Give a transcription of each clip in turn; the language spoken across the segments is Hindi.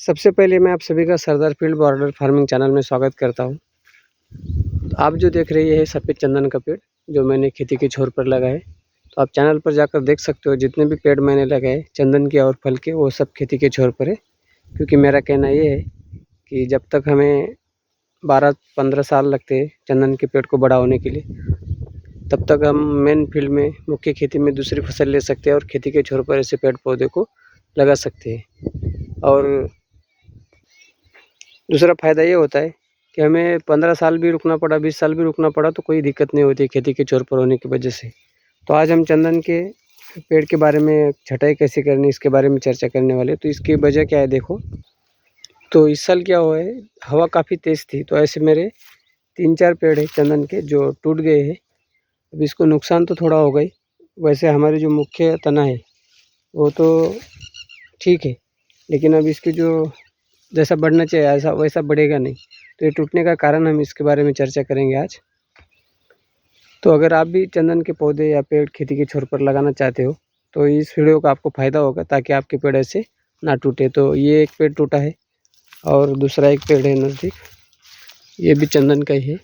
सबसे पहले मैं आप सभी का सरदार फील्ड बॉर्डर फार्मिंग चैनल में स्वागत करता हूँ। आप जो देख रहे हैं सफ़ेद चंदन का पेड़ जो मैंने खेती के छोर पर लगाया है। तो आप चैनल पर जाकर देख सकते हो जितने भी पेड़ मैंने लगाए चंदन के और फल के, वो सब खेती के छोर पर है। क्योंकि मेरा कहना ये है कि जब तक हमें 12-15 साल लगते हैं चंदन के पेड़ को बड़ा होने के लिए, तब तक हम मेन फील्ड में मुख्य खेती में दूसरी फसल ले सकते हैं और खेती के छोर पर ऐसे पेड़ पौधे को लगा सकते हैं। और दूसरा फ़ायदा ये होता है कि हमें 15 साल भी रुकना पड़ा, 20 साल भी रुकना पड़ा तो कोई दिक्कत नहीं होती खेती के छोर पर होने की वजह से। तो आज हम चंदन के पेड़ के बारे में छटाई कैसे करनी इसके बारे में चर्चा करने वाले। तो इसकी वजह क्या है देखो। तो इस साल क्या हुआ है, हवा काफ़ी तेज़ थी तो ऐसे मेरे 3-4 पेड़ है चंदन के जो टूट गए हैं। अब इसको नुकसान तो थोड़ा हो गई, वैसे हमारी जो मुख्य तना है वो तो ठीक है, लेकिन अब इसकी जो जैसा बढ़ना चाहिए ऐसा वैसा बढ़ेगा नहीं। तो ये टूटने का कारण हम इसके बारे में चर्चा करेंगे आज। तो अगर आप भी चंदन के पौधे या पेड़ खेती के छोर पर लगाना चाहते हो तो इस वीडियो का आपको फ़ायदा होगा, ताकि आपके पेड़ ऐसे ना टूटे। तो ये एक पेड़ टूटा है और दूसरा एक पेड़ है नज़दीक, ये भी चंदन का ही है,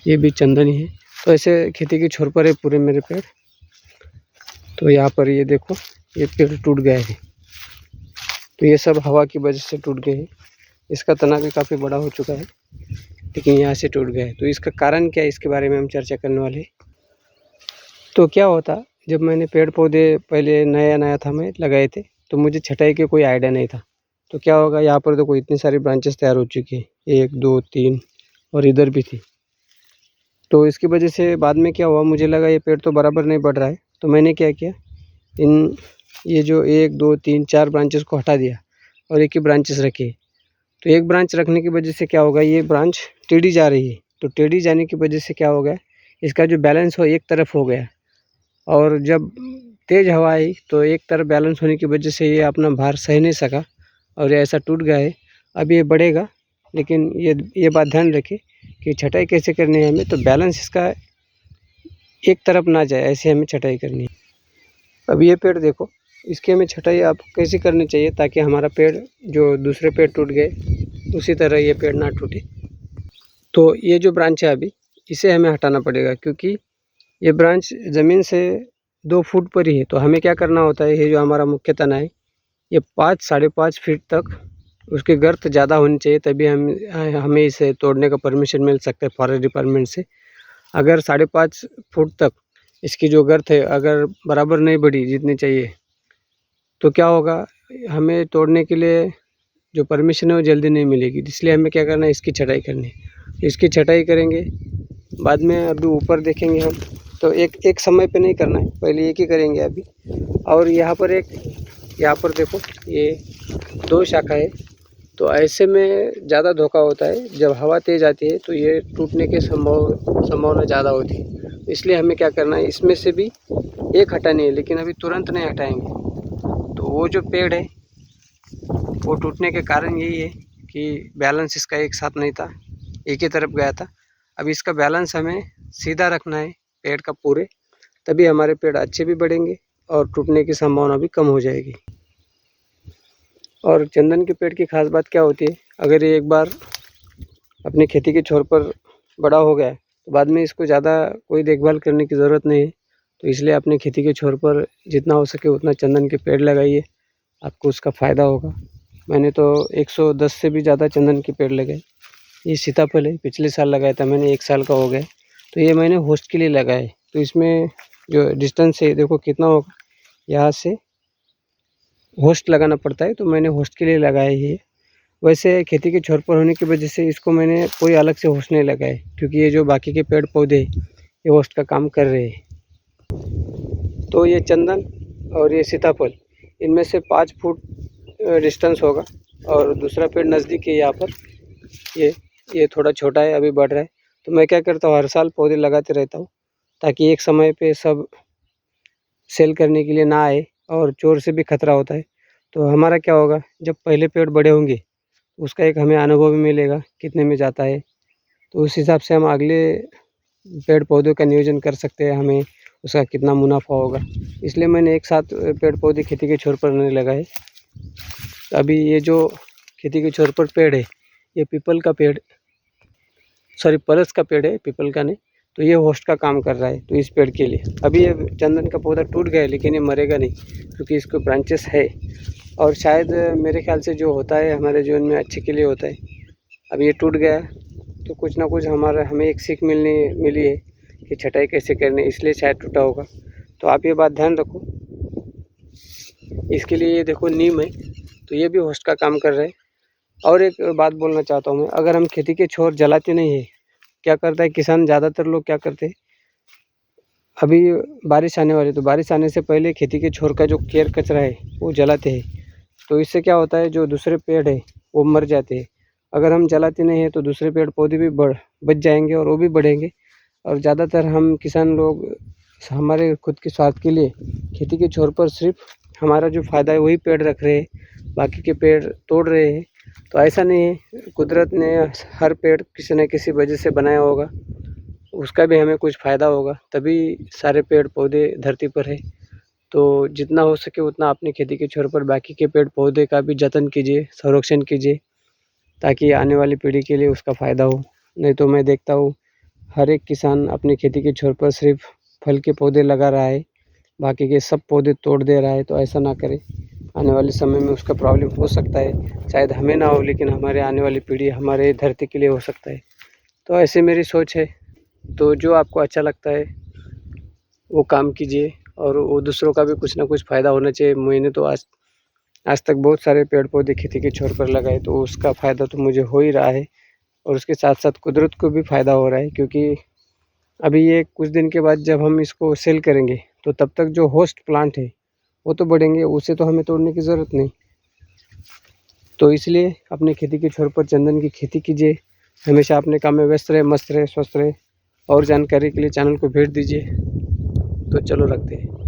ये भी चंदन ही है। तो ऐसे खेती के छोर पर है पूरे मेरे पेड़। तो यहाँ पर ये देखो, ये पेड़ टूट गया है। तो ये सब हवा की वजह से टूट गए हैं। इसका तना भी काफ़ी बड़ा हो चुका है, लेकिन यहाँ से टूट गया है। तो इसका कारण क्या है इसके बारे में हम चर्चा करने वाले हैं। तो क्या होता, जब मैंने पेड़ पौधे पहले नया था मैं लगाए थे तो मुझे छटाई के कोई आइडिया नहीं था। तो क्या होगा, यहाँ पर देखो इतनी सारी ब्रांचेस तैयार हो चुकी है, 1 2 3 और इधर भी थी। तो इसकी वजह से बाद में क्या हुआ, मुझे लगा ये पेड़ तो बराबर नहीं बढ़ रहा है। तो मैंने क्या किया, ये जो 1 2 3 4 ब्रांचेस को हटा दिया और एक ही ब्रांचेस रखे। तो एक ब्रांच रखने की वजह से क्या होगा, ये ब्रांच टेढ़ी जा रही है। तो टेढ़ी जाने की वजह से क्या हो गया, इसका जो बैलेंस हो एक तरफ हो गया। और जब तेज़ हवा आई तो एक तरफ बैलेंस होने की वजह से ये अपना भार सह नहीं सका और ये ऐसा टूट गया है। अब ये बढ़ेगा, लेकिन ये बात ध्यान रखें कि छटाई कैसे करनी है हमें। तो बैलेंस इसका एक तरफ ना जाए, ऐसे हमें छटाई करनी है। अब ये पेड़ देखो, इसकी हमें छटाई आप कैसे करनी चाहिए ताकि हमारा पेड़ जो दूसरे पेड़ टूट गए उसी तरह ये पेड़ ना टूटे। तो ये जो ब्रांच है अभी इसे हमें हटाना पड़ेगा, क्योंकि ये ब्रांच ज़मीन से 2 फुट पर ही है। तो हमें क्या करना होता है, ये जो हमारा मुख्य तना है ये 5-5.5 फीट तक उसकी गर्थ ज़्यादा होनी चाहिए, तभी हमें इसे तोड़ने का परमिशन मिल सकता है फॉरेस्ट डिपार्टमेंट से। अगर 5.5 फुट तक इसकी जो गर्थ है अगर बराबर नहीं बढ़ी जितनी चाहिए तो क्या होगा, हमें तोड़ने के लिए जो परमिशन है वो जल्दी नहीं मिलेगी। इसलिए हमें क्या करना है, इसकी छटाई करनी है। इसकी छटाई करेंगे बाद में, अभी ऊपर देखेंगे हम। तो एक समय पे नहीं करना है, पहले एक ही करेंगे अभी। और यहाँ पर देखो ये 2 शाखा है। तो ऐसे में ज़्यादा धोखा होता है, जब हवा तेज़ आती है तो ये टूटने की संभावना ज़्यादा होती है। इसलिए हमें क्या करना है, इसमें से भी एक हटानी है, लेकिन अभी तुरंत नहीं हटाएंगे। तो वो जो पेड़ है वो टूटने के कारण यही है कि बैलेंस इसका एक साथ नहीं था, एक ही तरफ गया था। अब इसका बैलेंस हमें सीधा रखना है पेड़ का पूरे, तभी हमारे पेड़ अच्छे भी बढ़ेंगे और टूटने की संभावना भी कम हो जाएगी। और चंदन के पेड़ की खास बात क्या होती है, अगर ये एक बार अपनी खेती के छोर पर बड़ा हो गया तो बाद में इसको ज़्यादा कोई देखभाल करने की ज़रूरत नहीं है। तो इसलिए अपनी खेती के छोर पर जितना हो सके उतना चंदन के पेड़ लगाइए, आपको उसका फ़ायदा होगा। मैंने तो 110 से भी ज़्यादा चंदन के पेड़ लगाए। ये सीताफल है, पिछले साल लगाया था मैंने, 1 साल का हो गया। तो ये मैंने होस्ट के लिए लगाए। तो इसमें जो डिस्टेंस है देखो कितना होगा, यहाँ से होस्ट लगाना पड़ता है, तो मैंने होस्ट के लिए लगाया ये। वैसे खेती के छोर पर होने की वजह से इसको मैंने कोई अलग से होस्ट नहीं लगाए, क्योंकि ये जो बाकी के पेड़ पौधे ये होस्ट का काम कर रहे हैं। तो ये चंदन और ये सीताफल, इनमें से 5 फुट डिस्टेंस होगा। और दूसरा पेड़ नज़दीक है यहाँ पर, ये थोड़ा छोटा है, अभी बढ़ रहा है। तो मैं क्या करता हूँ, हर साल पौधे लगाते रहता हूँ, ताकि एक समय पे सब सेल करने के लिए ना आए, और चोर से भी खतरा होता है। तो हमारा क्या होगा, जब पहले पेड़ बड़े होंगे उसका एक हमें अनुभव भी मिलेगा कितने में जाता है। तो उस हिसाब से हम अगले पेड़ पौधों का नियोजन कर सकते हैं, हमें उसका कितना मुनाफा होगा। इसलिए मैंने एक साथ पेड़ पौधे खेती के छोर पर नहीं लगाए। तो अभी ये जो खेती के छोर पर पेड़ है, ये पीपल का पेड़, सॉरी पलस का पेड़ है, पीपल का नहीं। तो ये होस्ट का काम कर रहा है। तो इस पेड़ के लिए अभी ये चंदन का पौधा टूट गया है, लेकिन ये मरेगा नहीं क्योंकि इसको ब्रांचेस है। और शायद मेरे ख्याल से जो होता है हमारे जीवन में अच्छे के लिए होता है। अब ये टूट गया तो कुछ ना कुछ हमें एक सीख मिली है कि छटाई कैसे करनी, इसलिए शायद टूटा होगा। तो आप ये बात ध्यान रखो। इसके लिए ये देखो नीम है, तो ये भी होस्ट का काम कर रहा है। और एक बात बोलना चाहता हूँ मैं, अगर हम खेती के छोर जलाते नहीं है, क्या करता है किसान, ज़्यादातर लोग क्या करते हैं, अभी बारिश आने वाली, तो बारिश आने से पहले खेती के छोर का जो केर कचरा है वो जलाते हैं। तो इससे क्या होता है, जो दूसरे पेड़ है वो मर जाते हैं। अगर हम जलाते नहीं हैं तो दूसरे पेड़ पौधे भी बच जाएंगे और वो भी बढ़ेंगे। और ज़्यादातर हम किसान लोग हमारे खुद के स्वार्थ के लिए खेती के छोर पर सिर्फ हमारा जो फ़ायदा है वही पेड़ रख रहे हैं, बाकी के पेड़ तोड़ रहे हैं। तो ऐसा नहीं है, कुदरत ने हर पेड़ किसी न किसी वजह से बनाया होगा, उसका भी हमें कुछ फ़ायदा होगा, तभी सारे पेड़ पौधे धरती पर है। तो जितना हो सके उतना अपनी खेती के छोर पर बाकी के पेड़ पौधे का भी जतन कीजिए, संरक्षण कीजिए, ताकि आने वाली पीढ़ी के लिए उसका फ़ायदा हो। नहीं तो मैं देखता हूँ हर एक किसान अपनी खेती के छोर पर सिर्फ फल के पौधे लगा रहा है, बाकी के सब पौधे तोड़ दे रहा है। तो ऐसा ना करे, आने वाले समय में उसका प्रॉब्लम हो सकता है। शायद हमें ना हो, लेकिन हमारे आने वाली पीढ़ी, हमारे धरती के लिए हो सकता है। तो ऐसे मेरी सोच है। तो जो आपको अच्छा लगता है वो काम कीजिए, और वो दूसरों का भी कुछ ना कुछ फ़ायदा होना चाहिए। मैंने तो आज तक बहुत सारे पेड़ पौधे खेती के छोर पर लगाए, तो उसका फ़ायदा तो मुझे हो ही रहा है, और उसके साथ साथ कुदरत को भी फ़ायदा हो रहा है। क्योंकि अभी ये कुछ दिन के बाद जब हम इसको सेल करेंगे तो तब तक जो होस्ट प्लांट है वो तो बढ़ेंगे, उसे तो हमें तोड़ने की ज़रूरत नहीं। तो इसलिए अपने खेती के छोर पर चंदन की खेती कीजिए, हमेशा अपने काम में व्यस्त रहे, मस्त रहे, स्वस्थ रहे। और जानकारी के लिए चैनल को भेज दीजिए। तो चलो रखते हैं।